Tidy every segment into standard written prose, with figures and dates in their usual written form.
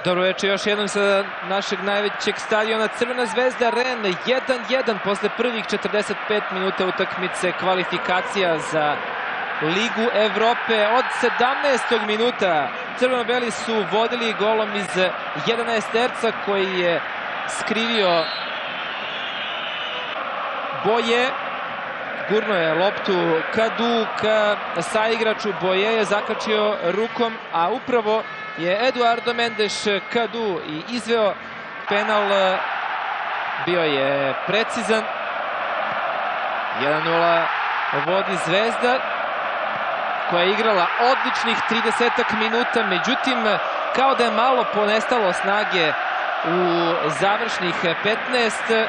Dobro večer još jednom sa našeg najvećeg stadiona. Crvena zvezda Ren 1-1 posle prvih 45 minuta utakmice kvalifikacija za Ligu Evrope. Od 17. minuta crveno-beli su vodili golom iz 11 terca koji je skrivio Boje. Gurno je loptu Kadu ka saigraču, Boje je zakačio rukom, a upravo je Eduardo Mendes Kadu i izveo penal. Bio je precizan. 1-0 vodi Zvezda koja je igrala odličnih 30 minuta, međutim kao da je malo ponestalo snage u završnih 15.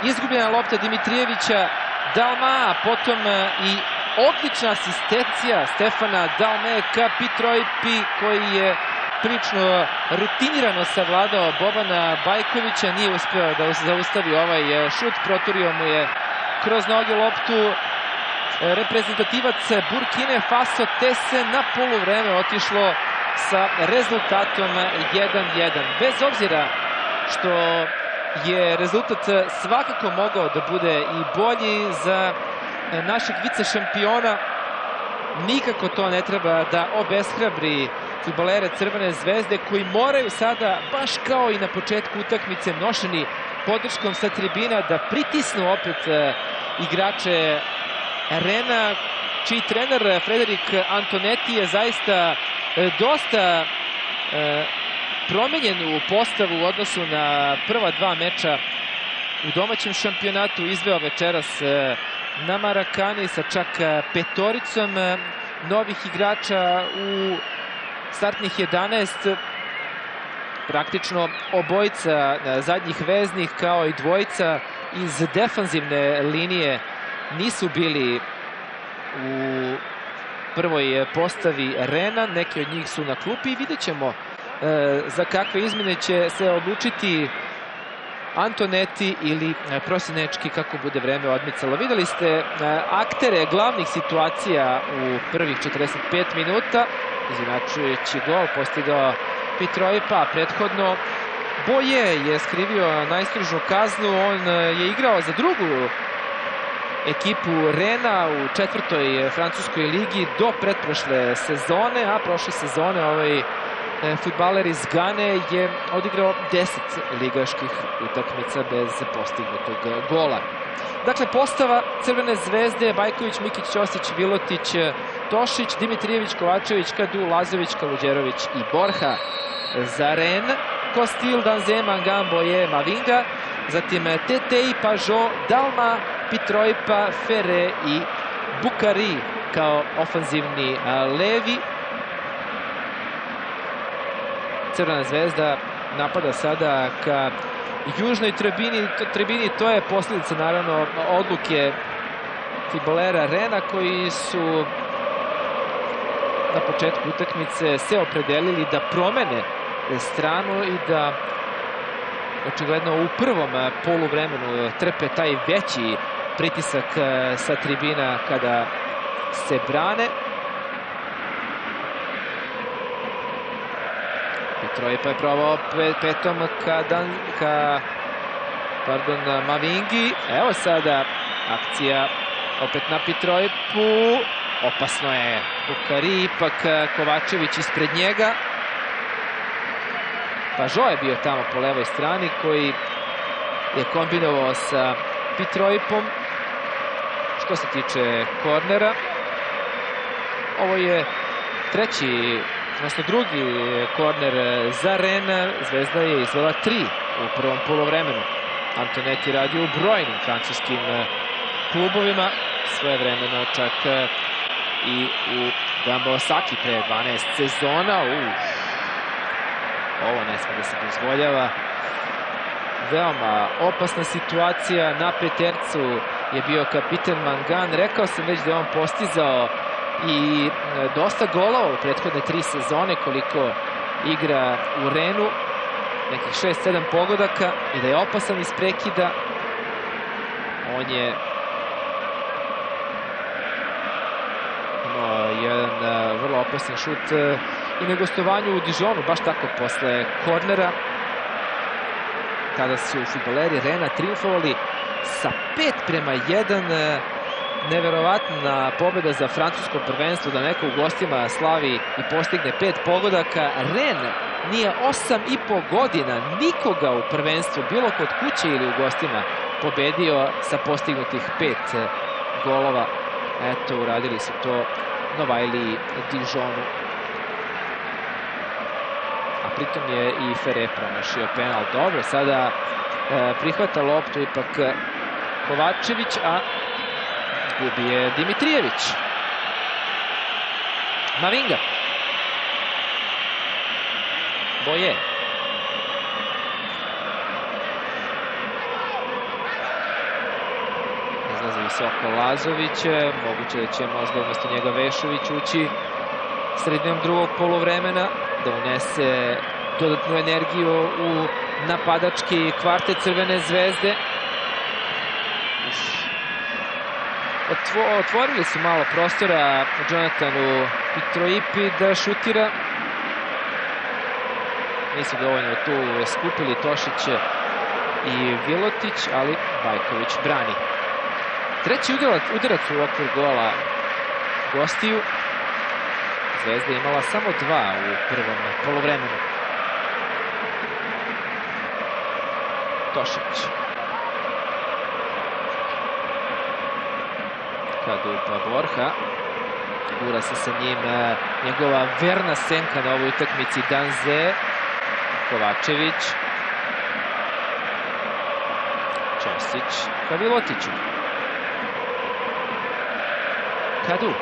Izgubljena lopta Dimitrijevića, Dalma, a potom i odlična asistencija Stefana Dalme ka Pitrojpi koji je prilično rutinirano savladao Bobana Bajkovića, nije uspeo da zaustavi ovaj šut, proturio mu je kroz noge loptu reprezentativac Burkine Faso, te se na poluvreme otišlo sa rezultatom 1-1. Bez obzira što je rezultat svakako mogao da bude i bolji za našeg vice šampiona, nikako to ne treba da obeshrabri fudbalere Crvene zvezde koji moraju sada, baš kao i na početku utakmice, nošeni podrškom sa tribina, da pritisnu opet igrače Rena, čiji trener Frederik Antonetti je zaista dosta promenjen u postavu u odnosu na prva dva meča u domaćem šampionatu. Izveo večeras na Marakani sa čak petoricom novih igrača u startnih 11. Praktično obojica zadnjih veznih kao i dvojica iz defanzivne linije nisu bili u prvoj postavi Rena. Neki od njih su na klupi i vidjet ćemo za kakve izmene će se odlučiti Antonetti ili Prosinečki kako bude vreme odmicalo. Videli ste aktere glavnih situacija u prvih 45 minuta. Izjednačujući gol postigao Pitrojpa, prethodno Boje je skrivio najstrožu kaznu. On je igrao za drugu ekipu Rena u četvrtoj francuskoj ligi do pretprošle sezone, a prošle sezone ovaj fudbaler iz Gane je odigrao 10 ligaških utakmica bez postignutog gola. Dakle, postava Crvene zvezde: Bajković, Mikić, Ćosić, Vilotić, Tošić, Dimitrijević, Kovačević, Kadu, Lazović, Kaluđerović i Borja za Ren. Kostil, Danze, Mangan, Boje, Mavinga, zatim Tetej, Pažo, Dalma, Pitrojpa, Fere i Bukari kao ofanzivni levi. Crvena zvezda napada sada ka južnoj tribini. To je posljedica naravno odluke fudbalera Rena koji su na početku utakmice se opredelili da promene stranu i da očigledno u prvom poluvremenu trpe taj veći pritisak sa tribina kada se brane. Pitrojpa je probao petom ka Mavingi. Evo sada akcija opet na Pitrojpu. Opasno je Bukari, ipak Kovačević ispred njega. Pažo je bio tamo po levoj strani koji je kombinovao sa Pitrojpom. Što se tiče kornera, ovo je drugi korner za Ren. Zvezda je izvela 3 u prvom poluvremenu. Antonetti radi u brojnim francuskim klubovima, svojevremeno čak i u Gamba Osaki pre 12 sezona. Ovo ne sme da se dozvoljava. Veoma opasna situacija. Na petercu je bio kapitan Mangan. Rekao sam već da je on postizao i dosta golova u prethodne 3 sezone koliko igra u Renu. Nekih 6-7 pogodaka i da je opasan iz prekida. On je imao jedan vrlo opasan šut i na gostovanju u Dijonu, baš tako posle kornera, kada su fudbaleri Rena triumfovali sa 5:1. Neverovatna pobjeda za francusko prvenstvo, da neko u gostima slavi i postigne 5 pogodaka. Ren nije 8,5 godina nikoga u prvenstvu, bilo kod kuće ili u gostima, pobedio sa postignutih 5 golova. Eto, uradili su to Novajliji Dijonu. A pritom je i Ferre promašio penal. Dobro, sada prihvata loptu ipak Kovačević, a gubi je Dimitrijević. Mavinga. Boje. Izlazi visoko Lazović. Moguće da će možda umjesto njega Vešović ući sredinom drugog poluvremena, da unese dodatnu energiju u napadački kvartet Crvene zvezde. Otvorili su malo prostora Jonathanu Pitroipi da šutira. Nisu dovoljno tu skupili Tošić i Vilotić, ali Bajković brani. Treći udarac u okvir gola gostiju. Zvezda je imala samo 2 u prvom poluvremenu. Tošić. Kadu pa Borja. Gura se sa njim njegova verna senka na ovoj utakmici Danze. Kovačević. Ćosić ka Vilotiću. Kadu.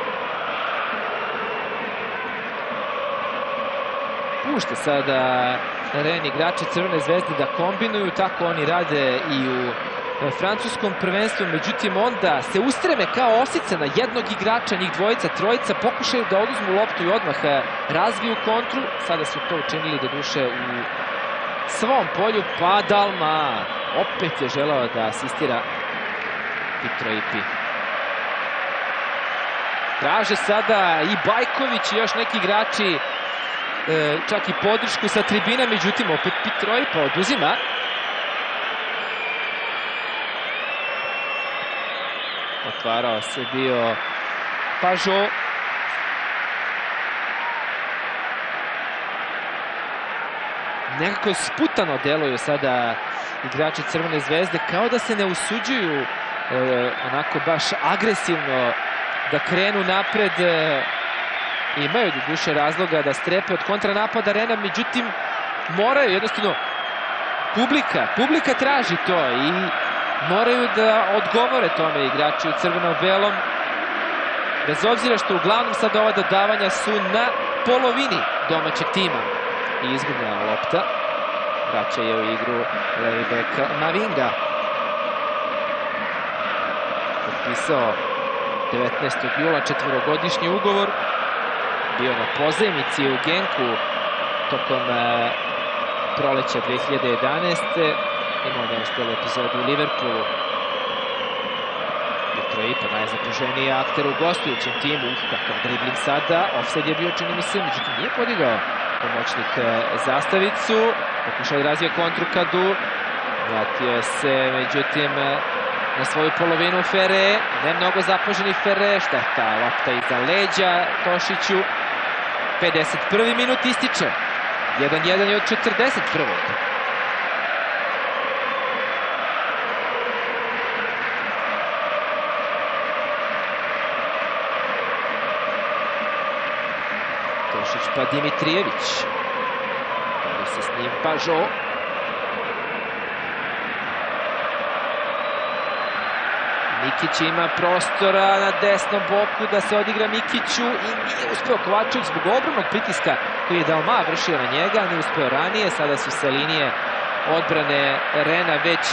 Pušta sada Ren igrači Crvene zvezde da kombinuju, tako oni rade i u francuskom prvenstvu, međutim onda se ustreme kao osice na jednog igrača, njih dvojica, trojica, pokušaju da oduzmu loptu i odmah razviju kontru. Sada su to učinili do duše u svom polju, pa Dalma opet je želeo da asistira Pitroipi. Traže sada i Bajković i još neki igrači čak i podršku sa tribina, međutim opet Pitroipa oduzima. Otvarao se bio Pajot. Nekako sputano deluju sada igrači Crvene zvezde, kao da se ne usuđuju onako baš agresivno da krenu napred. Imaju do duše razloga da strepe od kontranapada Rena, međutim moraju jednostavno, publika traži to i moraju da odgovore tome igrači u crveno-belom, bez obzira što uglavnom sad ova dodavanja su na polovini domaćeg tima. I izgubljena lopta, vraća je u igru levi bek Mavinga. Potpisao 19. jula 4-godišnji ugovor, bio na pozajmici u Genku tokom proleća 2011. Imao neuspjelu epizodu u Liverpoolu. Pitroipa, najzapaženiji akter u gostujućem timu. Kakav dribling sada. Ofsajd je bio, čini mi se, međutim nije podigao pomoćnik zastavicu. Pokušao je razvija kontru Kadu. Vratio se, međutim, na svoju polovinu Ferre. Ne mnogo zapaženi Ferre. Šteta, lopta iza leđa Tošiću. 51. minut ističe. 1-1 je od 41. Tošić pa Dimitrijević. Bori se s njim Pajot. Mikić ima prostora na desnom boku da se odigra Mikiću i nije uspeo Kovačević zbog ogromnog pritiska koji je Dalma vršio na njega, nije uspeo ranije. Sada su se linije odbrane Rena već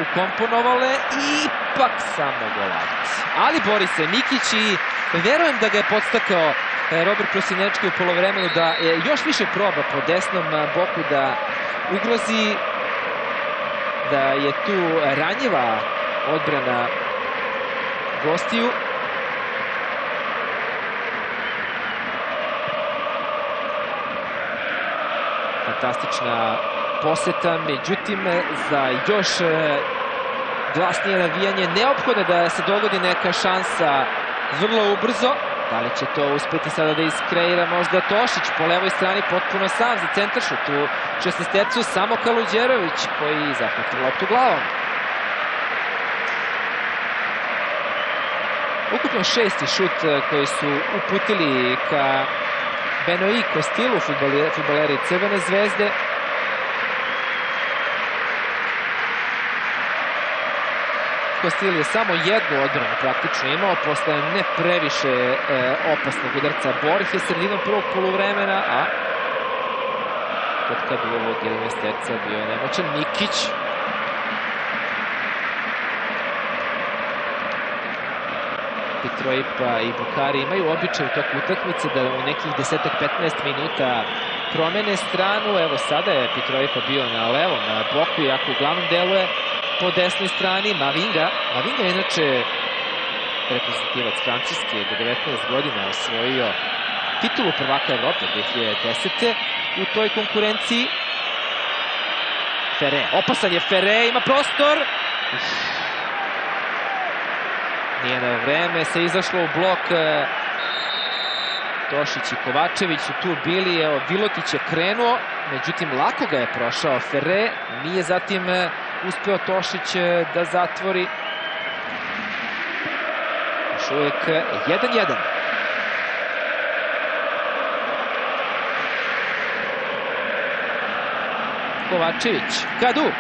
ukomponovale i ipak samo golac. Ali bori se Mikić i verujem da ga je podstakao Robert Prosinečki u polovremenu da još više proba po desnom boku da ugrozi, da je tu ranjiva odbrana gostiju. fantastična poseta, međutim za još glasnije navijanje neophodno da se dogodi neka šansa vrlo ubrzo. Da li će to uspeti sada da iskreira možda Tošić po levoj strani potpuno sam za centaršut u 16-tercu, samo Kaluđerović koji zahvati loptu glavom. Ukupno 6. šut koji su uputili ka Benoi Kostilu, fudbaleri Crvene zvezde. Kostil je samo jednu odbranu praktično imao posle ne previše opasnog udarca Borhe sredinom prvog poluvremena, a kod Kadulovog 11-terca bio je nemoćan Mikić. Petroipa i Bukari imaju običaj u toku utakmice da u nekih 10-15 minuta promene stranu. Evo sada je Petroipa bio na levom boku, iako uglavnom deluje po desnoj strani. Mavinga je inače reprezentativac Francuske, do 19 godina osvojio titulu prvaka Evrope 2010. u toj konkurenciji. Ferre, opasan je Ferre, ima prostor. Nije na vreme se izašlo u blok. Tošić i Kovačević su tu bili, evo Vilotić je krenuo, međutim lako ga je prošao Ferre, nije zatim uspeo Tošić da zatvori. Još uvijek 1-1. Kovačević, Kadu.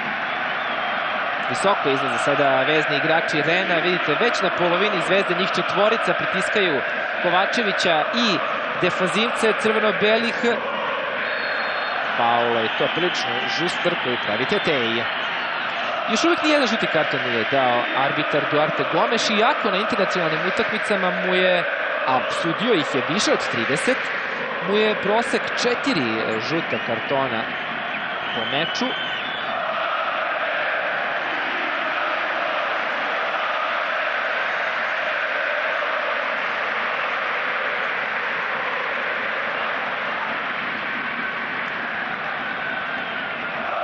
Visoko izlaze sada vezni igrači Rena, vidite već na polovini Zvezde, njih četvorica pritiskaju Kovačevića i defanzivce crveno-belih. Paulo je to prilično žustar koji pravi Tetej. Još uvijek nijedan žuti karton nije dao arbitar Duarte Gomes, iako na internacionalnim utakmicama mu je, a sudio ih je više od 30, mu je prosek 4 žuta kartona po meču.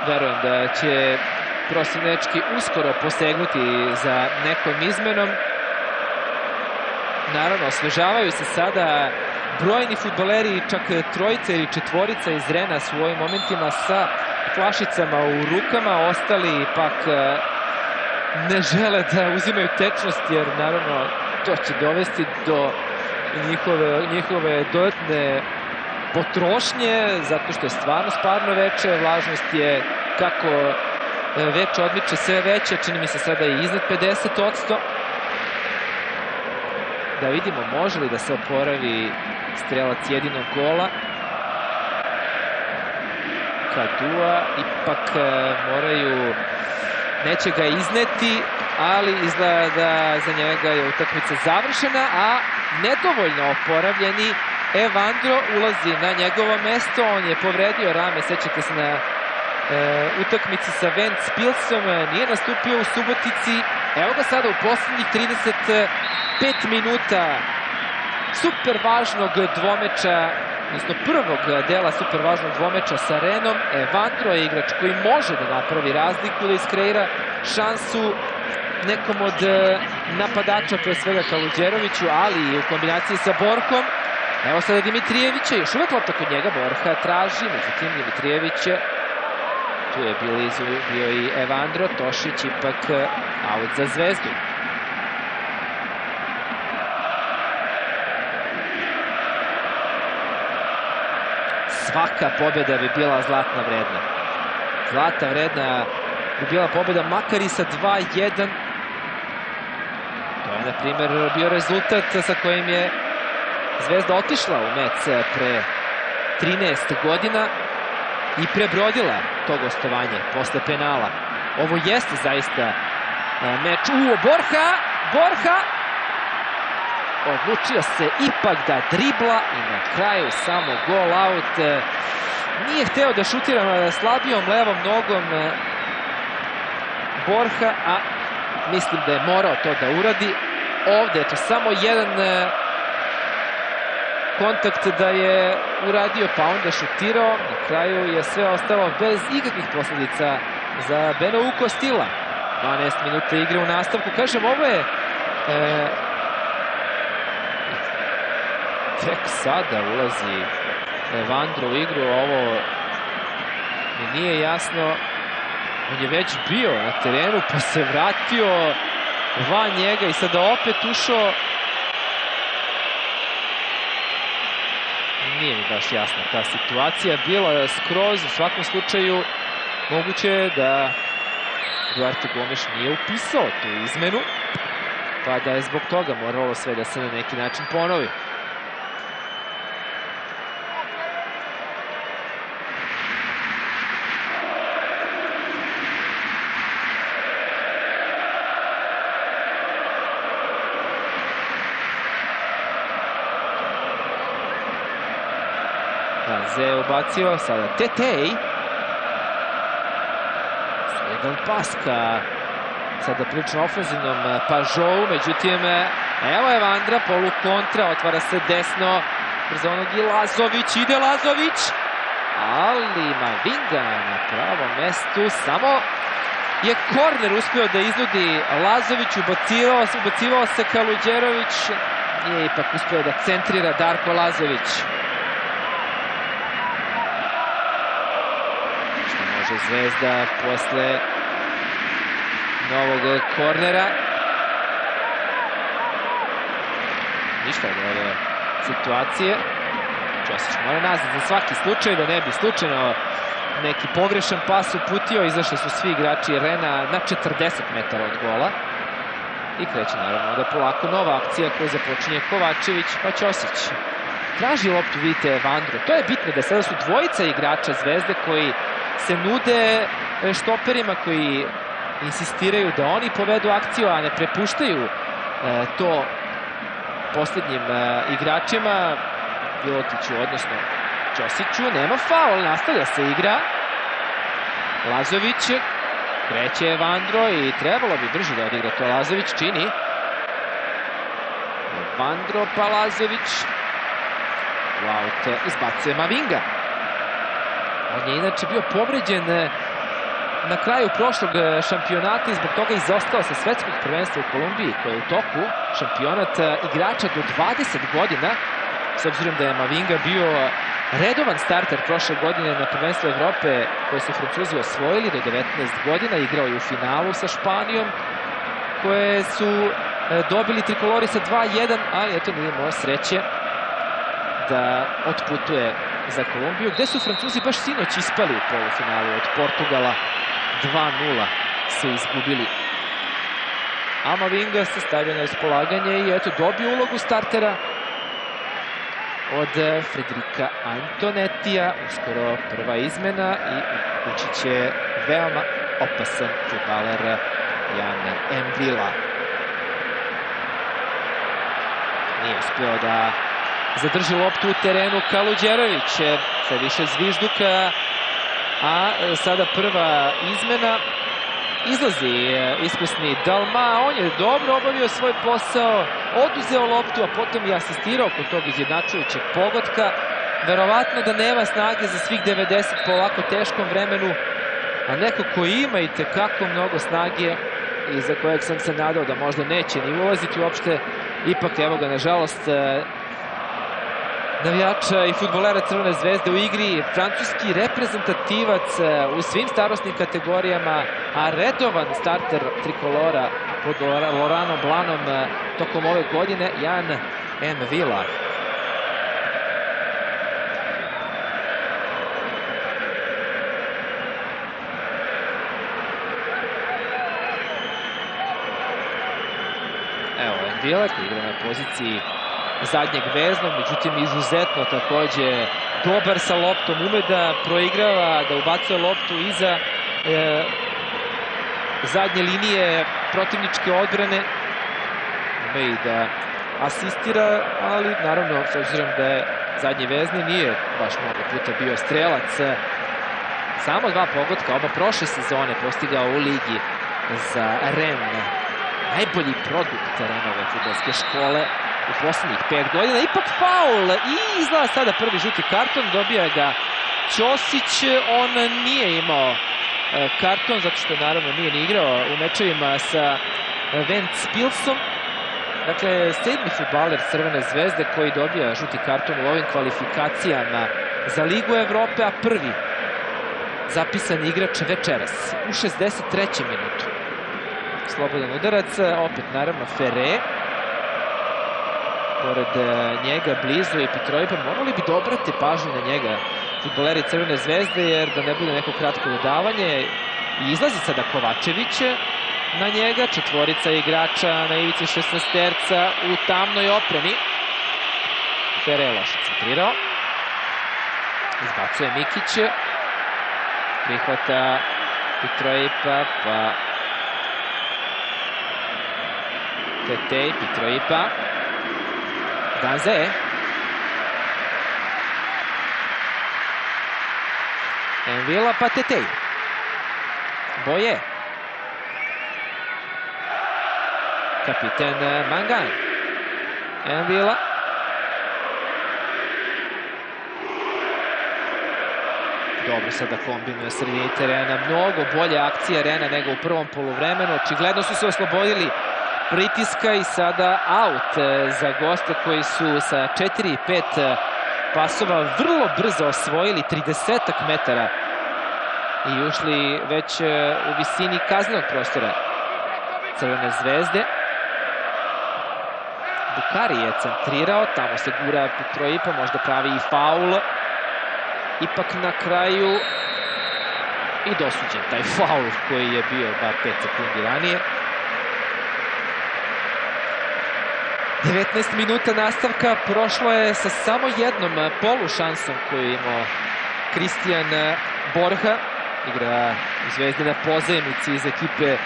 Verujem da će Prosinečki uskoro posegnuti za nekom izmenom. Naravno, osvežavaju se sada brojni fudbaleri, čak trojica ili četvorica iz Rena su u ovim momentima sa flašicama u rukama. Ostali pak ne žele da uzimaju tečnost, jer naravno to će dovesti do njihove dodatne potrošnje, zato što je stvarno sparno veče. Vlažnost je kako veče odmiče sve veće, čini mi se sada i iznad 50%. Da vidimo može li da se oporavi strelac jedinog gola. Kadua ipak moraju, neće ga izneti, ali izgleda da za njega je utakmica završena, a nedovoljno oporavljeni Evandro ulazi na njegovo mesto. On je povredio rame, sećate se na utakmici sa Ventspilsom, nije nastupio u Subotici. Evo ga sada u poslednjih 35 minuta super važnog dvomeča, odnosno prvog dela super važnog dvomeča sa Renom. Evandro je igrač koji može da napravi razliku, da iskreira šansu nekom od napadača, pre svega Kaluđeroviću, ali i u kombinaciji sa Borkom. Evo sada Dimitrijevića, još uvek lopta kod njega, Borha traži, međutim Dimitrijević tu je bio i Evandro. Tošić ipak out za Zvezdu. Svaka pobjeda bi bila zlatna vredna. Zlata vredna bi bila pobjeda makar i sa 2-1. To je, na primjer, bio rezultat sa kojim je Zvezda otišla u Mec pre 13 godina i prebrodila to gostovanje posle penala. Ovo jeste zaista meč. Borha odlučio se ipak da dribla i na kraju samo gol out. Nije hteo da šutira slabijom levom nogom Borha, a mislim da je morao to da uradi. Ovde je to samo jedan kontakt da je uradio, pa onda šutirao. Na kraju je sve ostalo bez ikakvih posljedica za Benovu Kostila. 12 minuta igre u nastavku. Kažem, ovo je tek sada ulazi Evandro u igru. Ovo mi nije jasno. On je već bio na terenu, pa se vratio van njega i sada opet ušao. Nije mi baš jasna ta situacija. Bila je skroz, u svakom slučaju moguće je da Duarte Gomes nije upisao tu izmenu, pa da je zbog toga moralo sve da se na neki način ponovi. Ze je ubacio, sada Tetej. Jedan pas ka sada prilično ofenzivnom Pažou, međutim, evo je Evandra, polu kontra, otvara se desno, brzo onog i Lazović, ide Lazović, ali Mavinga na pravom mestu, samo je korner uspio da iznudi Lazović, ubacivao se Kaluđerović, nije ipak uspio da centrira Darko Lazović. Zvezda posle novog kornera. Ništa od ove situacije. Ćosić mora nazad za svaki slučaj, da ne bi slučajno neki pogrešan pas uputio. Izašli su svi igrači Rena na 40 metara od gola. I kreće naravno da polako nova akcija koju započinje Kovačević, pa Ćosić traži loptu, vidite Evandro. To je bitno da sada su dvojica igrača Zvezde koji se nude štoperima, koji insistiraju da oni povedu akciju, a ne prepuštaju to posljednjim igračima, Bilotiću, odnosno Ćosiću. Nema faul, nastavlja se igra. Lazović, kreće Evandro i trebalo bi brže da odigra to. Lazović čini. Evandro pa Lazović. Laut izbacuje Mavinga. On je inače bio povređen na kraju prošlog šampionata i zbog toga izostao sa svetskog prvenstva u Kolumbiji, koje je u toku. Šampionat igrača do 20 godina, s obzirom da je Mavinga bio redovan starter prošle godine na prvenstvu Evrope koje su Francuzi osvojili do 19 godina. Igrao je u finalu sa Španijom, koje su dobili trikolori sa 2-1, ali eto nije imao sreće da otputuje za Kolumbiju, gde su Francuzi baš sinoć ispali u polufinalu od Portugala. 2-0 su izgubili. A Mavinga se stavio na raspolaganje i eto dobio ulogu startera od Fredrika Antonetija. Uskoro prva izmena i ući će veoma opasan fudbaler Jan M'Vila. Nije uspio da zadrži loptu u terenu Kaluđerović, sa više zvižduka, a sada prva izmena. Izlazi iskusni Dalma, on je dobro obavio svoj posao, oduzeo loptu, a potom je asistirao kod tog izjednačujućeg pogotka. Verovatno da nema snage za svih 90 po ovako teškom vremenu, a neko ko ima i tekako mnogo snage i za kojeg sam se nadao da možda neće ni ulaziti uopšte, ipak evo ga, nažalost, navijača i fudbalera Crvene zvezde u igri, francuski reprezentativac u svim starosnim kategorijama, a redovan starter trikolora pod Lauranom Blanom tokom ove godine, Jan M'Vila. Evo M'Vila koji igra na poziciji zadnjeg veznog, međutim izuzetno takođe dobar sa loptom, ume da proigrava, da ubacuje loptu iza zadnje linije protivničke odbrane, ume i da asistira, ali naravno s obzirom da je zadnji vezni, nije baš mnogo puta bio strelac. Samo 2 pogotka, oba prošle sezone postigao u ligi za Rennes. Najbolji produkt Renove fudbalske škole u poslednjih 5 godina. Ipak faul i izgleda sada prvi žuti karton, dobija ga Ćosić. On nije imao karton zato što naravno nije ni igrao u mečevima sa Ventspilsom. Dakle, 7. fudbaler Crvene zvezde koji dobija žuti karton u ovim kvalifikacijama za Ligu Evrope, a prvi zapisan igrač večeras u 63. minutu. Slobodan udarac, opet naravno Ferre. Pored njega blizu i Petrović, morali bi da obrate pažnju na njega fudbaleri Crvene zvezde, jer da ne bude neko kratko dodavanje. I izlazi sada Kovačević na njega, četvorica igrača na ivici 16-terca u tamnoj opremi. Ferre loše centrirao. Izbacuje Mikić. Prihvata Petrovića, pa Tetej, Petrovića. Danze. Envila, pa Tetej. Boje. Kapiten Mangan. Envila. Dobro sada kombinuje sredini terena. Mnogo bolje akcija Rena nego u prvom poluvremenu. Očigledno su se oslobodili pritiska i sada aut za goste koji su sa 4-5 pasova vrlo brzo osvojili 30 metara i ušli već u visini kaznenog prostora Crvene zvezde. Bukari je centrirao, tamo se gura Petrović, možda pravi i faul. Ipak na kraju i dosuđen taj faul koji je bio bar 5 sekundi ranije. 19 minuta nastavka, prošlo je sa samo jednom polušansom koju je imao Kristijan Borja. Igra u Zvezdi na pozajmici iz ekipe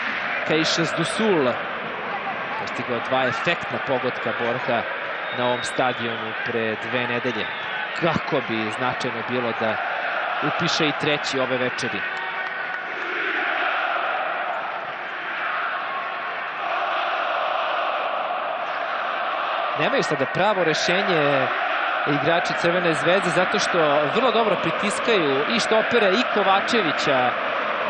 Caixas do Sul. Postigao 2 efektna pogotka Borja na ovom stadionu pre 2 nedelje. Kako bi značajno bilo da upiše i treći ove večeri. Nemaju sada pravo rešenje igrači Crvene zvezde zato što vrlo dobro pritiskaju i štopera i Kovačevića,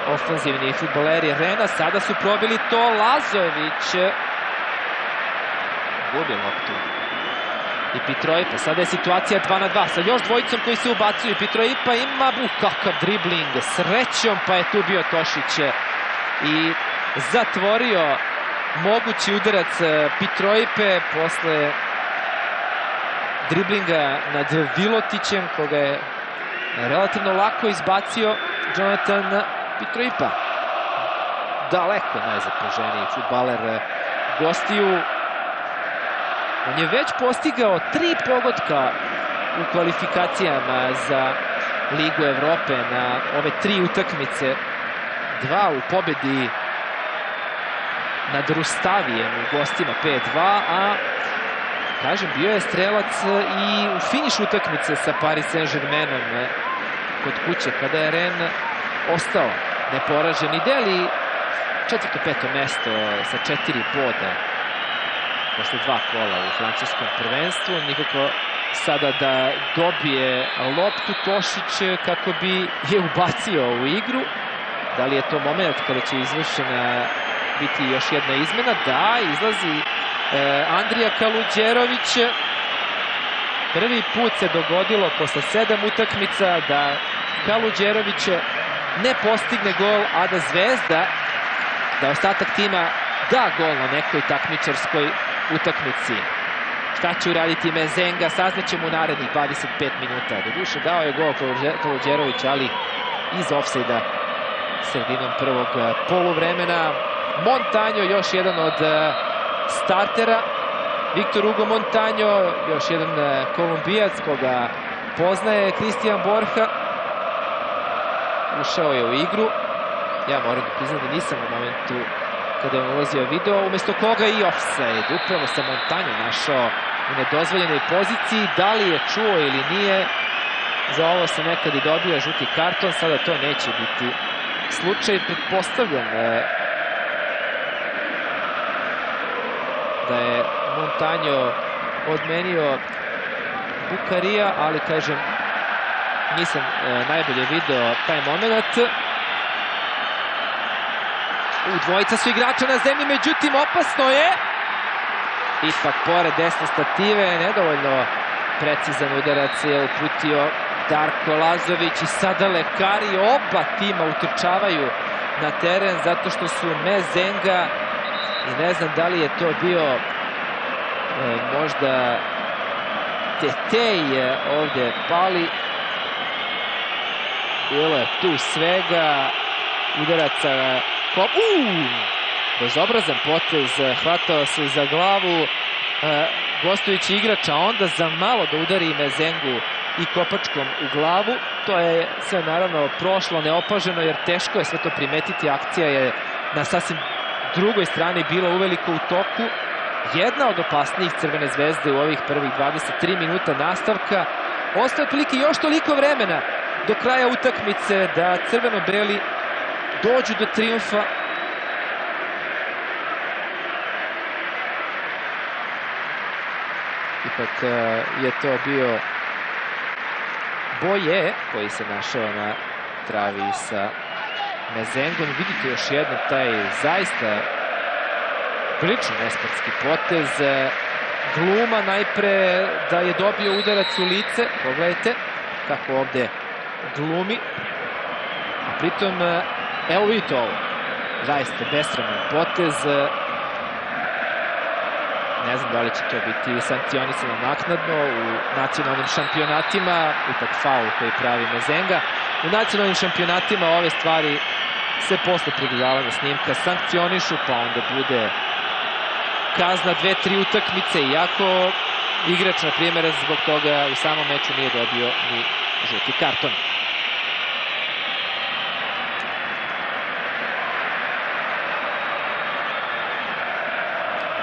ofanzivni fudbaleri Rena. Sada su probili to, Lazović gubi loptu i Petrović. Sada je situacija 2-2 sa još dvojicom koji se ubacuju. Petrović ima kakav dribling, srećom pa je tu bio Tošić i zatvorio mogući udarac Petrovića posle driblinga nad Vilotićem, koga je relativno lako izbacio Jonathan Petrović. Daleko najzapaženiji fudbaler gostiju. On je već postigao 3 pogotka u kvalifikacijama za Ligu Evrope na ove 3 utakmice. 2 u pobedi nad Rustavijem u gostima 5-2, a kažem, bio je strelac i u finišu utakmice sa Paris Saint-Germainom kod kuće, kada je Rennes ostao neporažen i deli 4. 5. mesto sa 4 boda posle 2 kola u francuskom prvenstvu. Nikako sada da dobije loptu Tošić kako bi je ubacio u igru. Da li je to moment kada će izvršena biti još jedna izmena? Da, izlazi Andrija Kaluđerović. Prvi put se dogodilo posle 7 utakmica da Kaluđerović ne postigne gol, a da Zvezda, da ostatak tima da gol na nekoj takmičarskoj utakmici. Šta će uraditi Mezenga, saznaćemo u narednih 25 minuta. Doduše dao je gol Kaluđerović, ali iz ofsajda sredinom prvog poluvremena. Montaño, još jedan od startera. Victor Hugo Montaño, još jedan Kolumbijac koga poznaje Kristijan Borja. Ušao je u igru. Ja moram da priznam da nisam u momentu kada je ulazio video, umesto koga i offside. Upravo se Montaño našao u nedozvoljenoj poziciji. Da li je čuo ili nije, za ovo se nekad i dobija žuti karton. Sada to neće biti slučaj. Pretpostavljam da je Montaño odmenio Bukarija, ali kažem, nisam najbolje video taj moment. Dvojica su igrača na zemlji, međutim opasno je. Ipak pored desne stative, nedovoljno precizan udarac je uputio Darko Lazović i sada lekari oba tima utrčavaju na teren zato što su Mezenga i ne znam da li je to bio možda Tetej ovde pali. Bilo je tu svega udaraca. Bezobrazan potez, hvatao se za glavu gostujući igrač, a onda za malo da udari Mezengu i kopačkom u glavu. To je sve naravno prošlo neopaženo jer teško je sve to primetiti. Akcija je na sasvim drugoj strani bila uveliko u toku. Jedna od opasnijih Crvene zvezde u ovih prvih 23 minuta nastavka. Ostaje otprilike još toliko vremena do kraja utakmice da crveno-beli dođu do trijumfa. Ipak je to bio Boje koji se našao na travi sa Mezengom. Vidite još jednom taj zaista prilično nesportski potez. Gluma najpre da je dobio udarac u lice. Pogledajte kako ovde glumi. A pritom, evo vidite ovo, zaista besraman potez. Ne znam da li će to biti sankcionisano naknadno u nacionalnim šampionatima. Ipak faul koji pravi Mezenga. U nacionalnim šampionatima ove stvari se posle pregledavanja snimka sankcionišu, pa onda bude kazna 2-3 utakmice, iako igrač, na primjer, zbog toga u samom meču nije dobio ni žuti karton.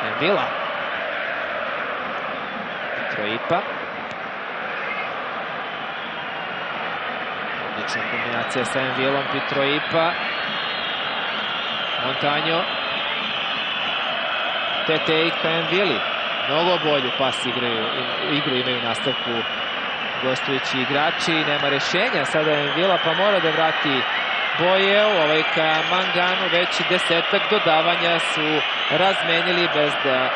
Envila. Pitroipa. Odlična kombinacija sa Envilom. Pitroipa. Montanjo. Tetej ka Envili. Mnogo bolju pas igru imaju u nastavku gostujući igrači. Nema rešenja sada Envila, pa mora da vrati Boje. Ovaj ka Manganu, već 10 dodavanja su razmenili bez da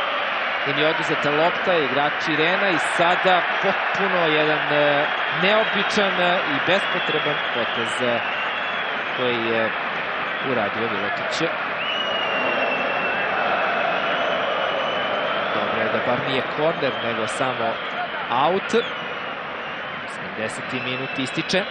im je oduzeta lopta, igrači Rena, i sada potpuno jedan neobičan i bespotreban potez koji je uradio Vilotić. Dobro je da bar nije korner, nego samo aut. 70. minut ističe.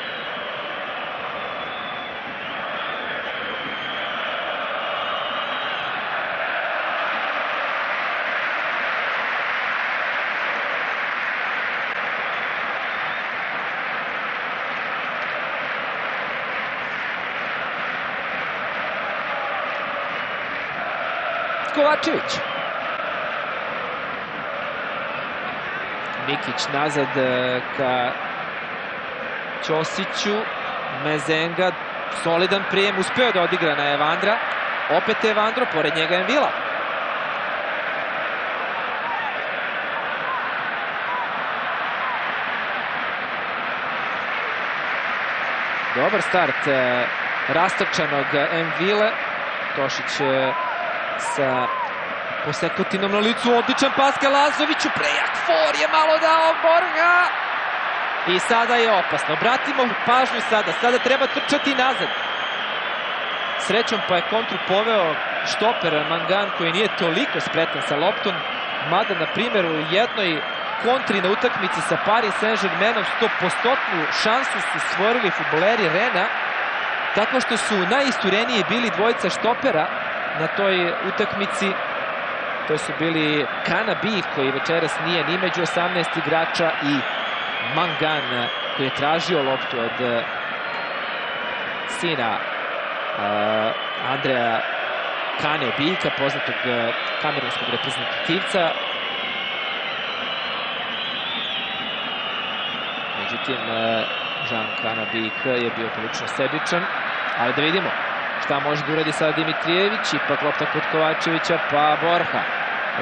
Kovačević. Mikić nazad ka Ćosiću. Mezenga, solidan prijem, uspeo da odigra na Evandra. Opet Evandro, pored njega Envila. Dobar start rastrčanog Envile. Tošić sa Posekutinom na licu, odličan pas ka Lazoviću, prejak for je malo dao Borga i sada je opasno. Obratimo pažnju sada treba trčati nazad. Srećom pa je kontru poveo štoper Mangan, koji nije toliko spretan sa loptom, mada na primjer u jednoj kontri na utakmici sa Paris Saint-Germainom 100% šansu su stvorili fudbaleri Rena tako što su najistureniji bili dvojica štopera na toj utakmici. To su bili Kanabi, koji večeras nije ni među 18 igrača, i Mangan, koji je tražio loptu od sina Andreja Kane Bijika, poznatog kamerunskog reprezentativca. Međutim, Jean Kanabik je bio prilično sebičan, ali da vidimo šta može da uradi sada Dimitrijević. Ipak lopta kod Kovačevića, pa Borha.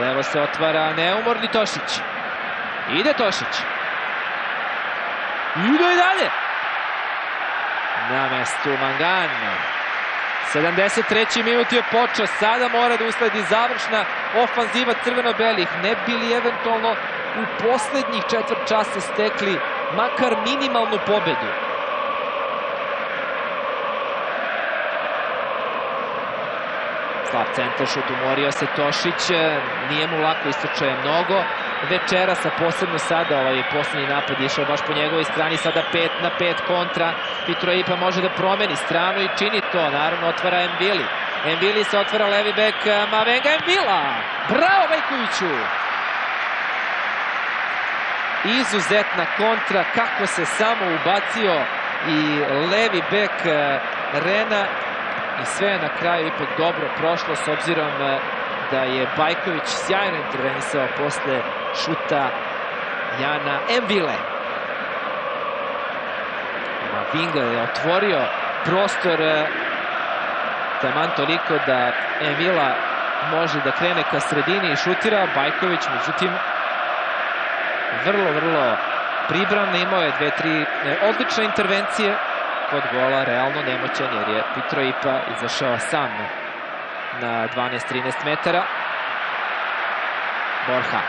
Levo se otvara neumorni Tošić. Ide Tošić. Ide i dalje. Na mestu Mangan. 73. minut je počeo. Sada mora da usledi završna ofanziva crveno-belih. Ne bi li eventualno u poslednjih četvrt časa stekli makar minimalnu pobedu. Slab centaršut, umorio se Tošić, nije mu lako, istočao je mnogo večeras, a posebno sada ovaj poslednji napad išao baš po njegovoj strani, sada 5 na 5 kontra. Pitroipa može da promeni stranu i čini to, naravno otvara Envili. Envili se otvara levi bek, Mavenga Envila! Bravo Bajkoviću! Izuzetna kontra, kako se samo ubacio i levi bek Rena. I sve je na kraju ipak dobro prošlo, s obzirom da je Bajković sjajno intervenisao posle šuta Jana Envile. Mavinga je otvorio prostor taman toliko da Envila može da krene ka sredini i šutira. Bajković, međutim, vrlo pribran, imao je 2-3 odlične intervencije. Kod gola realno nemoćan jer je Pitroipa izašao sam na 12-13 metara. Borja.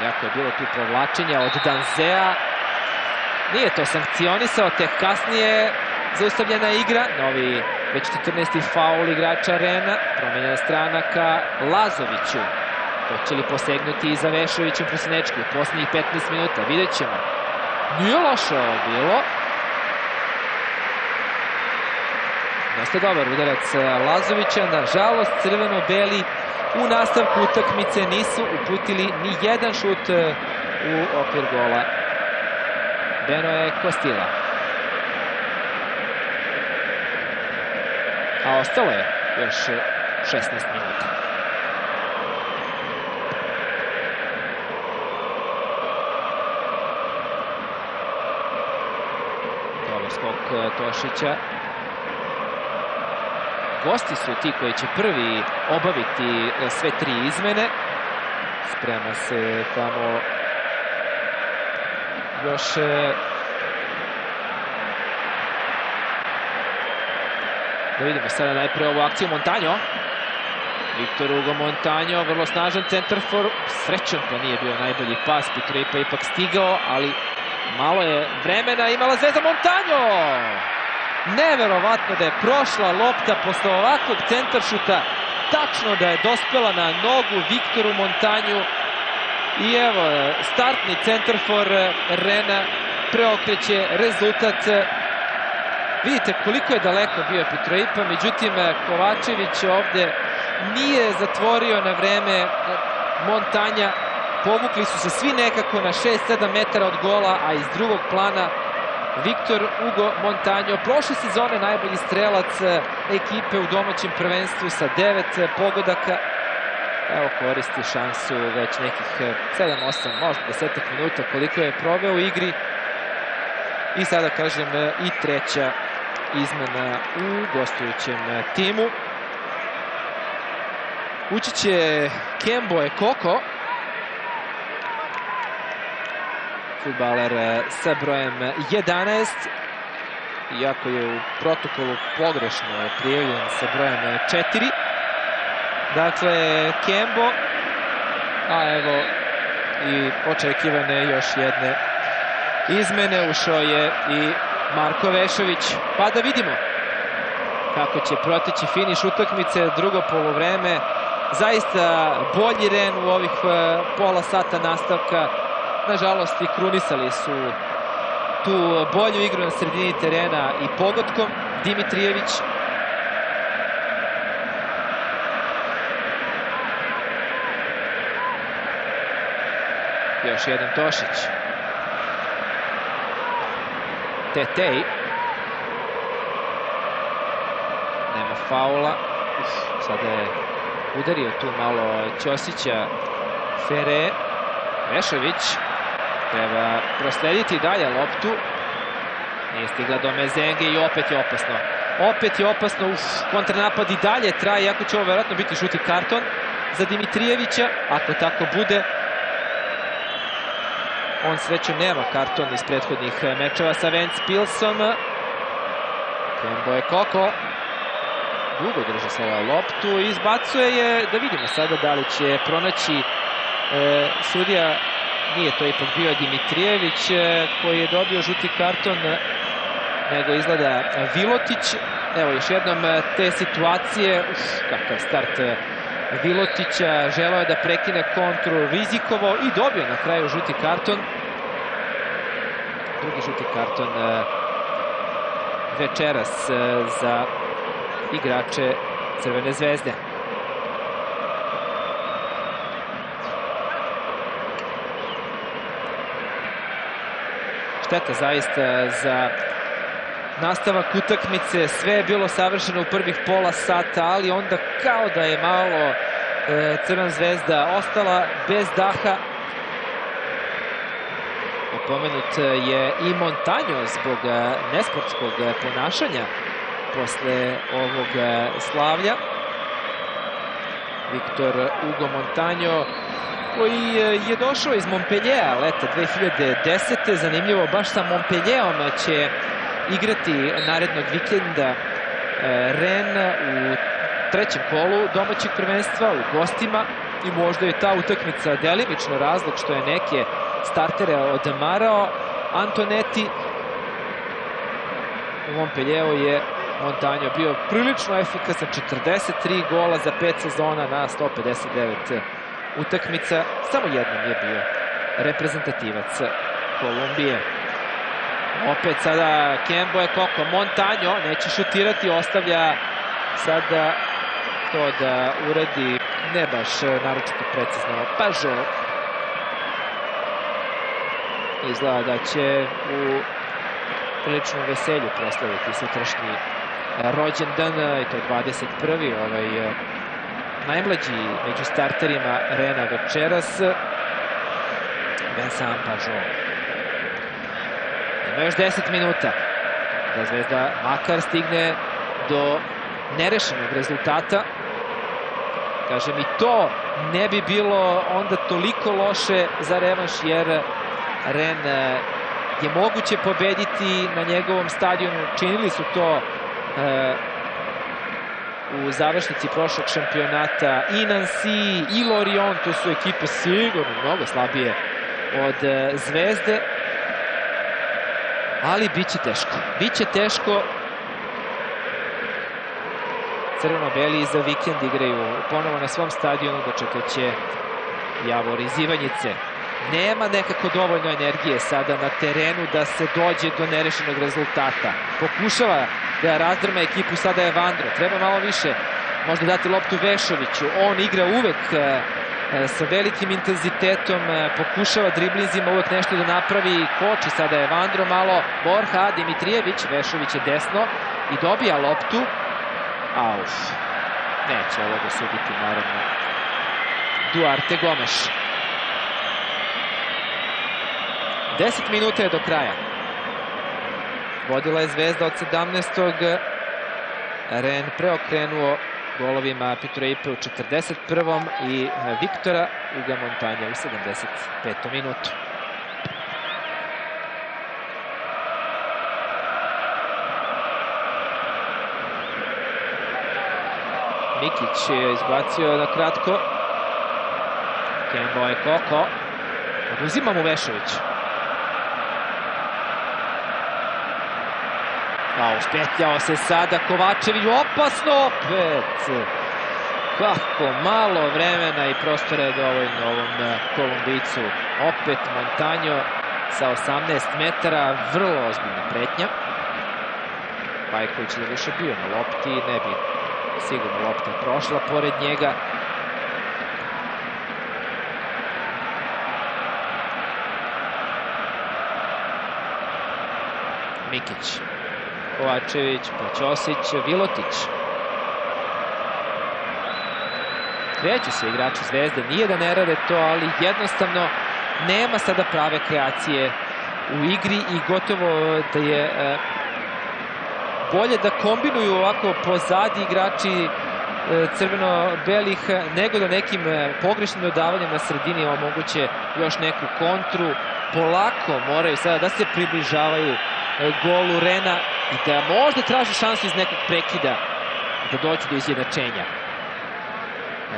Jako je bilo tu provlačenja od Danzea. Nije to sankcionisao, tek kasnije zaustavljena igra. Novi već 14. faul igrača Rena. Promenjena strana ka Lazoviću. Hoće li posegnuti i za Vešovićem Prosinečki u posljednjih 15 minuta? Vidjet ćemo. Nije loše ovo bilo. Dosta dobar udarac Lazovića. Nažalost, crveno-beli u nastavku utakmice nisu uputili ni jedan šut u okvir gola Benoje Kostila. A ostalo je još 16 minuta. Dobar skok Tošića. Gosti su ti koji će prvi obaviti sve tri izmene. Sprema se tamo još da vidimo sada najpre ovu akciju. Montanjo. Viktor Hugo Montanjo, vrlo snažan centarfor. Srećan to nije bio najbolji pas. Pitroipa ipak stigao, ali malo je vremena imala Zvezda. Montanjo! Neverovatno da je prošla lopta posle ovakvog centaršuta, tačno da je dospela na nogu Viktoru Montanju. I evo, startni centarfor Rena preokreće rezultat. Vidite koliko je daleko bio Pitroipa, međutim Kovačević ovde nije zatvorio na vreme Montanja. Povukli su se svi nekako na 6-7 metara od gola, a iz drugog plana Viktor Hugo Montanjo, prošle sezone najbolji strelac ekipe u domaćem prvenstvu sa 9 pogodaka. Evo, koristi šansu već nekih 7-8, možda 10 minuta koliko je proveo u igri. I sada, kažem, i treća izmena u gostujućem timu. Ući će Kembo Ekoko, fudbaler sa brojem 11, iako je u protokolu pogrešno prijavljen sa brojem 4. Dakle, Kembo, a evo i očekivane još jedne izmene. Ušao je i Marko Vešović, pa da vidimo kako će proteći finiš utakmice, drugo poluvreme. Zaista bolji Ren u ovih pola sata nastavka. Nažalost, i krunisali su tu bolju igru na sredini terena i pogodkom. Dimitrijević. Još jedan Tošić. Tetej. Nema faula. Sada je udario tu malo Ćosića Fere. Vešović treba proslediti dalje loptu. Nije stigla do Mezenge i opet je opasno. Opet je opasno, kontranapad i dalje traje, iako će ovo verovatno biti žuti karton za Dimitrijevića, ako tako bude. On srećom nema karton iz prethodnih mečeva sa Ventspilsom. Kembo Koko dugo drži sada loptu i izbacuje je, da vidimo sada da li će pronaći sudija. Nije to ipak bio Dimitrijević koji je dobio žuti karton, nego izgleda Vilotić. Evo još jednom te situacije. Kakav start Vilotića, želeo je da prekine kontru, rizikovo i dobio na kraju žuti karton. Drugi žuti karton večeras za igrače Crvene zvezde. Šteta zaista za nastavak utakmice. Sve je bilo savršeno u prvih pola sata, ali onda kao da je malo Crvena zvezda ostala bez daha. Opomenut je i Montanjo zbog nesportskog ponašanja posle ovog slavlja. Viktor Hugo Montanjo, koji je došao iz Montpelliera leta 2010. Zanimljivo, baš sa Montpellierom će igrati narednog vikenda Ren u trećem kolu domaćeg prvenstva u gostima i možda je ta utakmica delimično razlog što je neke startere odmarao Antonetti. U Montpellieru je Montanjo bio prilično efikasan, 43 gola za 5 sezona na 159 utakmica. Samo jednom je bio reprezentativac Kolumbije. Opet sada Kembo Koko, Montanjo neće šutirati, ostavlja sada to da uradi ne baš naročito precizno Pajot. Izgleda da će u priličnom veselju proslaviti sutrašnji rođendan, i to 21. Najmlađi među starterima Rena večeras, Vincent Pajot. Ima još 10 minuta da Zvezda makar stigne do nerešenog rezultata. Kažem, i to ne bi bilo onda toliko loše za revanš, jer Ren je moguće pobediti na njegovom stadionu. Činili su to u završnici prošlog šampionata i Nancy i Lorient. To su ekipe sigurno mnogo slabije od Zvezde, ali bit će teško. Biće teško. Crveno-beli za vikend igraju ponovo na svom stadionu, dočekat će Javor iz Ivanjice. Nema nekako dovoljno energije sada na terenu da se dođe do nerešenog rezultata. Pokušava da razdrma ekipu, sada je Vandro. Treba malo više možda dati loptu Vešoviću. On igra uvek sa velikim intenzitetom, pokušava driblinzima uvek nešto da napravi. Koči sada je Vandro malo. Borja Dimitrijević, Vešović je desno i dobija loptu. Auf. Neće ovoga suditi, naravno, Duarte Gomes. 10 minuta je do kraja. Vodila je Zvezda od 17. Ren preokrenuo golovima Pitureipe u 41. i Viktora Huga Montanja u 75. minutu. Mikić je izbacio na kratko. Kembo Koko. Oduzima mu Vešović. Uspetljao se sada Kovačević, opasno opet. Kako malo vremena i prostora je dovoljno ovom Kolumbijcu. Opet Montanjo sa 18 metara, vrlo ozbiljna pretnja. Pajković je više bio na lopti, ne bi sigurno lopta prošla pored njega. Mikić, Kovačević, Ćosić, Vilotić. Kreću se igrači Zvezde, nije da ne rade to, ali jednostavno nema sada prave kreacije u igri i gotovo da je bolje da kombinuju ovako pozadi igrači crveno-belih nego da nekim pogrešnim dodavanjem na sredini omoguće još neku kontru. polako moraju sada da se približavaju golu Rena i da možda traži šansu iz nekog prekida da dođu do izjednačenja.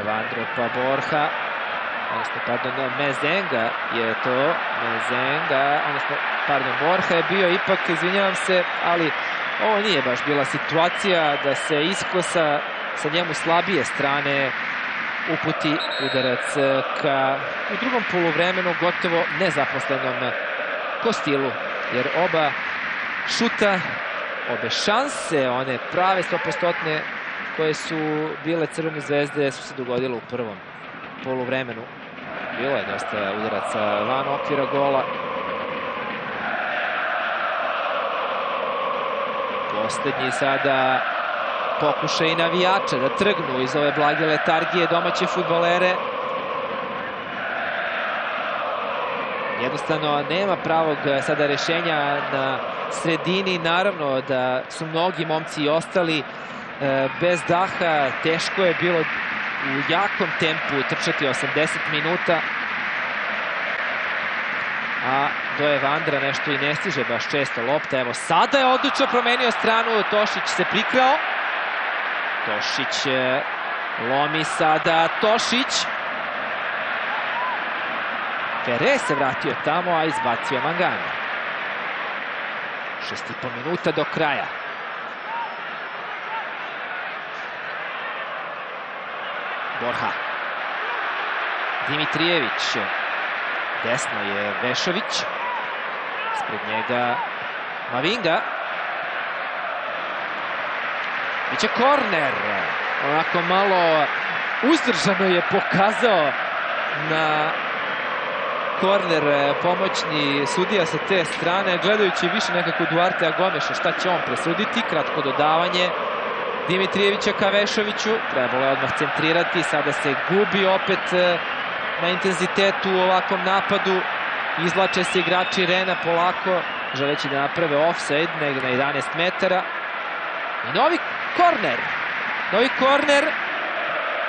Evandro pa Borja, odnosno, pardon, Mezenga je to, Borja je bio ipak, izvinjavam se, ali ovo nije baš bila situacija da se iskosa sa njemu slabije strane uputi udarac ka u drugom poluvremenu gotovo nezaposlenom Kostilu, jer oba šuta, obe šanse, one prave 100% koje su bile Crvene zvezde, su se dogodile u prvom poluvremenu. Bilo je dosta udaraca van okvira gola. Poslednji sada pokušaj i navijača da trgnu iz ove blage letargije domaće fudbalere. Jednostavno nema pravog sada rešenja na sredini. Naravno da su mnogi momci ostali bez daha. Teško je bilo u jakom tempu trčati 80 minuta. A do Evandra nešto i ne stiže baš često lopta. Evo sada je odlično promenio stranu. Tošić se prikrao. Tošić lomi sada. Tošić. Pere se vratio tamo, a izbacio Mangano. 6,5 minuta do kraja. Borja. Dimitrijević. Desno je Vešović. Ispred njega Mavinga. Biće korner. Onako malo uzdržano je pokazao na korner pomoćni sudija sa te strane, gledajući više nekako Duartea Gomeša šta će on presuditi. Kratko dodavanje Dimitrijevića ka Vešoviću. Trebalo je odmah centrirati, sada se gubi opet na intenzitetu u ovakvom napadu. Izlače se igrači Rena polako, želeći da naprave offside negde na 11 metara. I novi korner. Novi korner.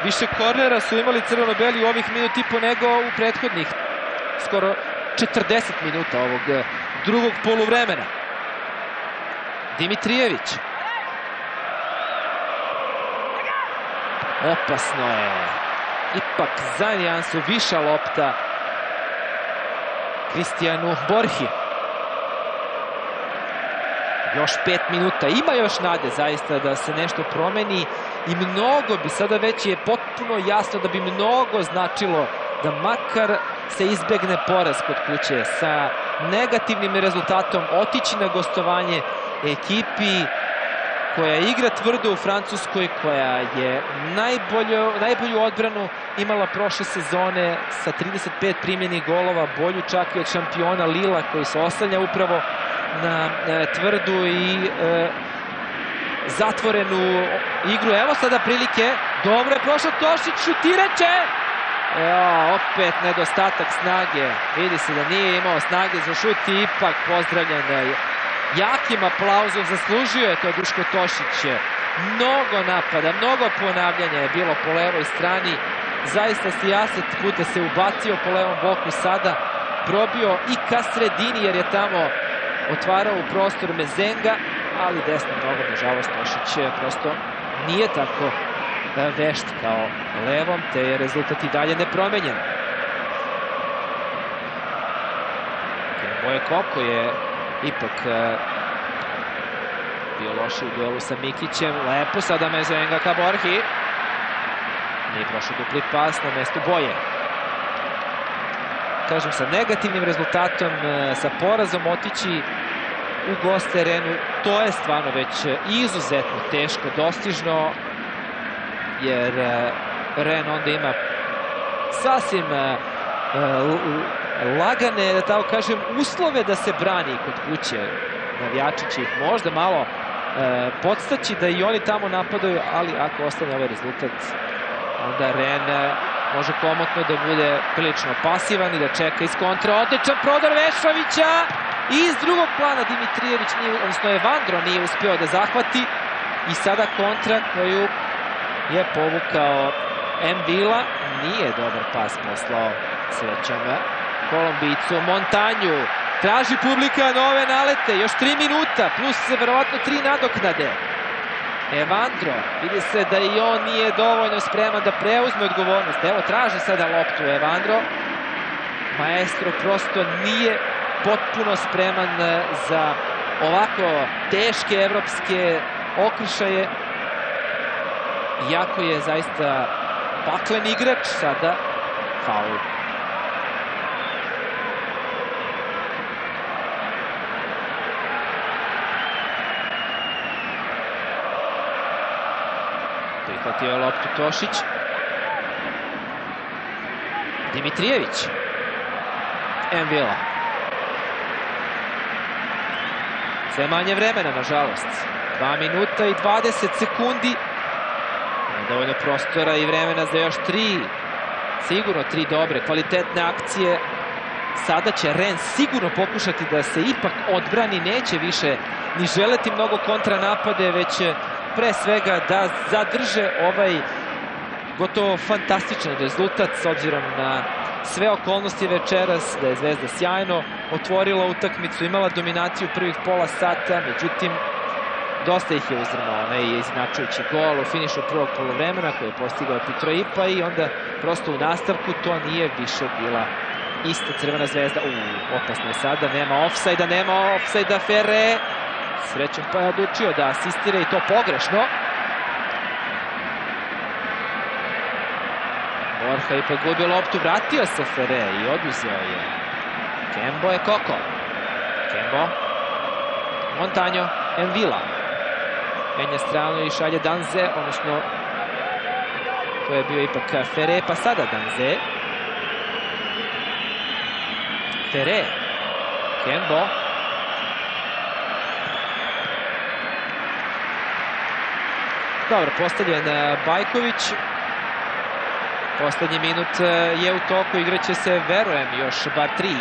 Više kornera su imali crveno-beli u ovih minut i po nego u prethodnih skoro 40 minuta ovog drugog poluvremena. Dimitrijević. Opasno je. Ipak za nijansu viša lopta Kristijanu Borji. Još 5 minuta. Ima još nade zaista da se nešto promeni i mnogo bi, sada već je potpuno jasno da bi mnogo značilo da makar se izbegne poraz kod kuće sa negativnim rezultatom, otići na gostovanje ekipi koja igra tvrdo u Francuskoj, koja je najbolju odbranu imala prošle sezone sa 35 primljenih golova, bolju čak i od šampiona Lila koji se oslanja upravo na tvrdu i zatvorenu igru. Evo sada prilike, dobro je prošao Tošić, šutiraće! Opet nedostatak snage, vidi se da nije imao snage za šut i ipak pozdravljen jakim aplauzom, zaslužio je to Duško Tošić. Mnogo napada, mnogo ponavljanja je bilo po levoj strani, zaista sijaset puta se ubacio po levom boku, sada probio i ka sredini jer je tamo otvarao u prostor Mezenga, ali desno mnogo, nažalost, Tošić prosto nije tako vešt kao levom, te je rezultat i dalje nepromenjen. Boje Koko je ipak bio loši u duelu sa Mikićem. Lepo sada Mezenga ka Borji. Nije prošao dupli pas na mestu Boje. Kažem, sa negativnim rezultatom, sa porazom otići u goste Renu, to je stvarno već izuzetno teško dostižno, jer Ren onda ima sasvim lagane, da tako kažem, uslove da se brani kod kuće. Navijači će ih možda malo podstaći da i oni tamo napadaju, ali ako ostane ovaj rezultat, onda Ren može komotno da bude prilično pasivan i da čeka iz kontra. Odličan prodor Vešovića i iz drugog plana Dimitrijević, odnosno Evandro nije uspeo da zahvati i sada kontra koju je povukao Mbila. Nije dobar pas poslao srećom Kolombijicu, Montanju. Traži publika nove nalete, još 3 minuta, plus verovatno 3 nadoknade. Evandro, vidi se da i on nije dovoljno spreman da preuzme odgovornost. Evo, traži sada loptu Evandro. Maestro prosto nije potpuno spreman za ovako teške evropske okršaje. Iako je zaista paklen igrač, sada faul. Prihvatio je loptu Tošić. Dimitrijević. Envila. Sve manje vremena, nažalost. 2 minuta i 20 sekundi. Dovoljno prostora i vremena za još 3. Sigurno 3 dobre, kvalitetne akcije. Sada će Rennes sigurno pokušati da se ipak odbrani. Neće više ni želeti mnogo kontranapade, već pre svega da zadrže ovaj gotovo fantastičan rezultat s obzirom na sve okolnosti večeras, da je Zvezda sjajno otvorila utakmicu, imala dominaciju prvih pola sata, međutim dosta ih je uzrmao onaj izjednačujući gol u finišu prvog poluvremena koji je postigao Petroipa i onda prosto u nastavku to nije više bila ista Crvena Zvezda. Opasno je sada, nema ofsajda, Ferre srećom pa je odlučio da asistira i to pogrešno. Borja ipak gubio loptu, vratio se Ferre i oduzeo je. Kembo je Koko. Kembo. Montanjo. Envila. Menja stranu i šalje Danze, odnosno to je bio ipak Ferre, pa sada Danze. Ferre. Kembo. Dobro, postavljen Bajković. Poslednji minut je u toku, igraće se, verujem, još bar 3.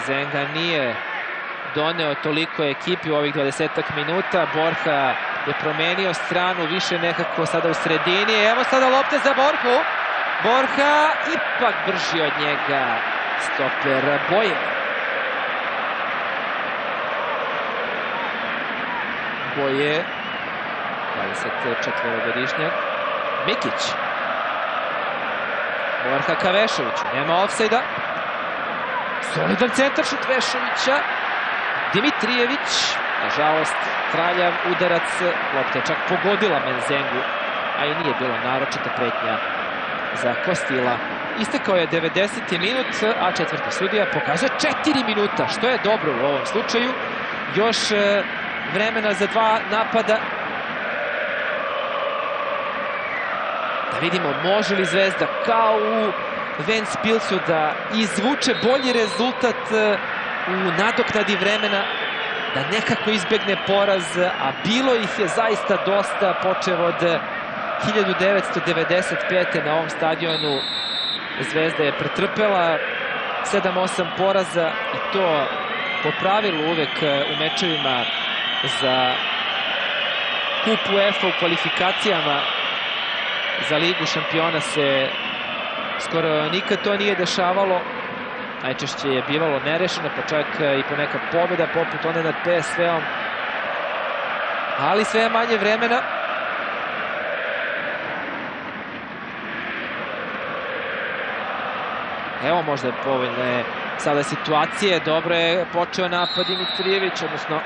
Zenga nije doneo toliko ekipi u ovih 20 minuta. Borja je promenio stranu, više nekako sada u sredini. Evo sada lopte za Borju. Borja ipak brži od njega stoper Boje. Boje, 24-godišnjak. Mikić. Borja ka Vešoviću, nema ofsajda. Solidan centaršut Vešovića. Dimitrijević, nažalost, traljav udarac. Lopta je čak pogodila Menzengu, a i nije bilo naročita pretnja za Kostila. Istekao je 90. minut, a četvrti sudija pokazuje 4 minuta, što je dobro u ovom slučaju. Još vremena za 2 napada. Da vidimo može li Zvezda kao u Ventspilsu da izvuče bolji rezultat u nadoknadi vremena, da nekako izbegne poraz, a bilo ih je zaista dosta, počev od 1995. na ovom stadionu. Zvezda je pretrpela 7-8 poraza i to po pravilu uvek u mečevima za kup UEFA u kvalifikacijama za Ligu šampiona se skoro nikad to nije dešavalo. Najčešće je bivalo nerešeno, pa čak i poneka pobjeda poput one nad PSV-om. Ali sve manje vremena. Evo možda povoljne sada situacije. Dobro je počeo napad Dimitrijević, odnosno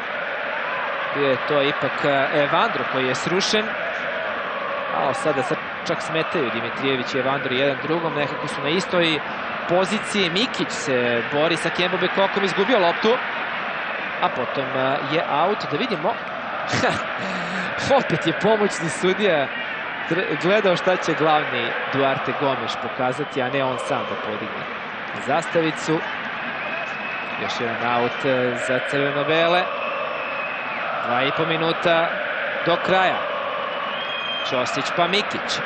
bio je to ipak Evandro koji je srušen. Malo sada čak smetaju Dimitrijević i Evandro jedan drugom, nekako su na istoj poziciji. Mikić se bori sa Kembom i Kokom, izgubio loptu, a potom je aut. Da vidimo, opet je pomoćni sudija gledao šta će glavni Duarte Gomes pokazati, a ne on sam da podigne zastavicu. Još jedan aut za crveno-bele. 2,5 minuta do kraja. Ćosić pa Mikić.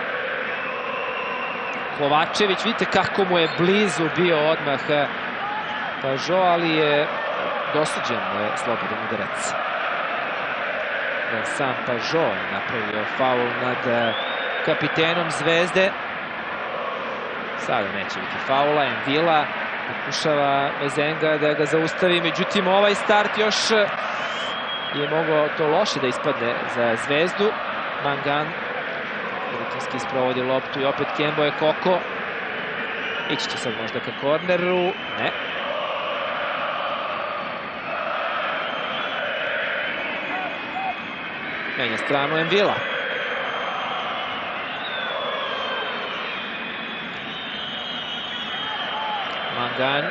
Kovačević, vidite kako mu je blizu bio odmah Pajot, ali je dosuđen slobodan udarac. Sam Pajot je napravio faul nad kapitenom Zvezde. Sada neće biti faula, Envila pokušava Mezenga da ga zaustavi, međutim ovaj start još je mogao to loše da ispadne za Zvezdu. Mangan rutinski sprovodi loptu i opet Kemboje Koko. Ići će sad možda ka korneru, ne. Menja stranu Envila. Mangan.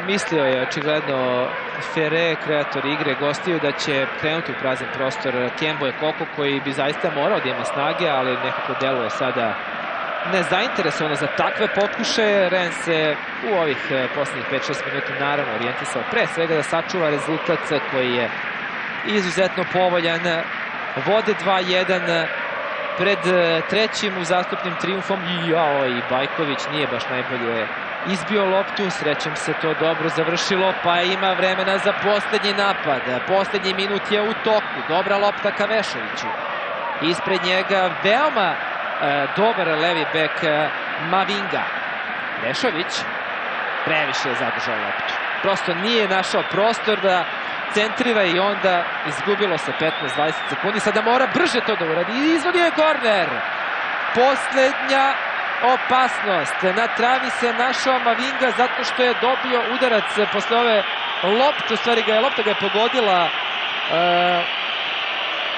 Mislio je očigledno Ferre, kreator igre gostiju, da će krenuti u prazan prostor Kemboje Koko, koji bi zaista morao da ima snage, ali nekako deluje sada nezainteresovano za takve pokušaje. Rennes se u ovih poslednjih 5-6 minuta naravno orijentisao pre svega da sačuva rezultat koji je izuzetno povoljan. Vode 2-1 pred trećim uzastopnim trijumfom. I Bajković nije baš najbolje izbio loptu, srećem se to dobro završilo, pa ima vremena za poslednji napad. Poslednji minut je u toku, dobra lopta ka Vešoviću. Ispred njega veoma dobar levi bek Mavinga. Vešović previše je zadržao loptu. Prosto nije našao prostor da centrira i onda izgubilo se 15-20 sekundi. Sada mora brže to da uradi i izvodio je korner. Poslednja opasnost. Na travi se našao Mavinga zato što je dobio udarac posle ove lopte. U stvari lopta ga je pogodila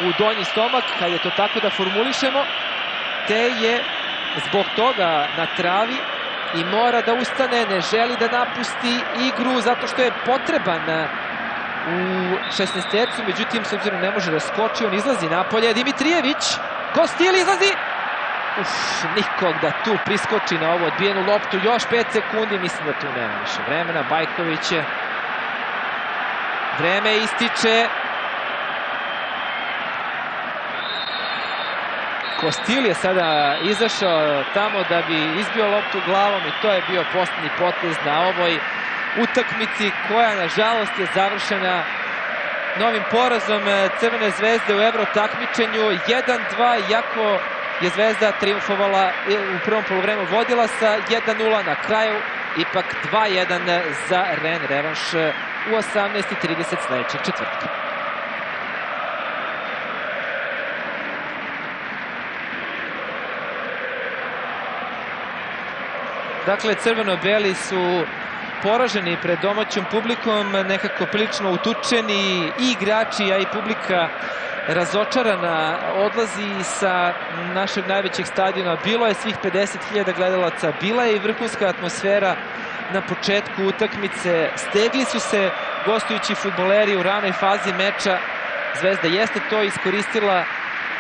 u donji stomak, kad je to tako da formulišemo, te je zbog toga na travi i mora da ustane, ne želi da napusti igru zato što je potreban u 16-tercu, međutim s obzirom ne može da skoči, on izlazi napolje. Dimitrijević, Kostil izlazi, nikog da tu priskoči na ovu odbijenu loptu. Još 5 sekundi, mislim da tu nema više vremena. Bajković je, vreme ističe. Kostil je sada izašao tamo da bi izbio loptu glavom i to je bio poslednji potez na ovoj utakmici, koja nažalost je završena novim porazom Crvene zvezde u Evro takmičenju 1-2, iako je Zvezda triumfovala u prvom poluvremenu, vodila sa 1-0, na kraju ipak 2-1 za Rennes, revanš u 18:30 sledećeg četvrtka. Dakle, crveno-beli su poraženi pred domaćom publikom, nekako prilično utučeni i igrači, a i publika razočarana, odlazi sa našeg najvećeg stadiona. Bilo je svih 50.000 gledalaca, bila je i vrhunska atmosfera na početku utakmice. Stegli su se gostujući fudbaleri u ranoj fazi meča. Zvezda jeste to iskoristila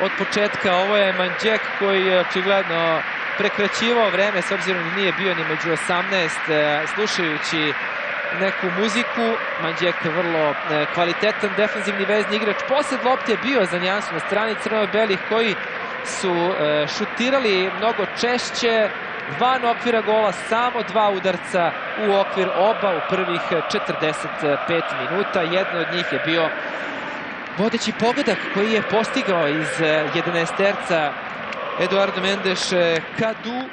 od početka. Ovo je Mandžek koji je očigledno prekraćivao vreme, s obzirom da nije bio ni među 18, slušajući neku muziku. Mandžek vrlo kvalitetan defanzivni vezni igrač. Posed lopte je bio za nijansu na strani crveno-belih, koji su šutirali mnogo češće van okvira gola, samo 2 udarca u okvir, oba u prvih 45 minuta. Jedan od njih je bio vodeći pogodak koji je postigao iz 11-terca Eduardo Mendes Cadu.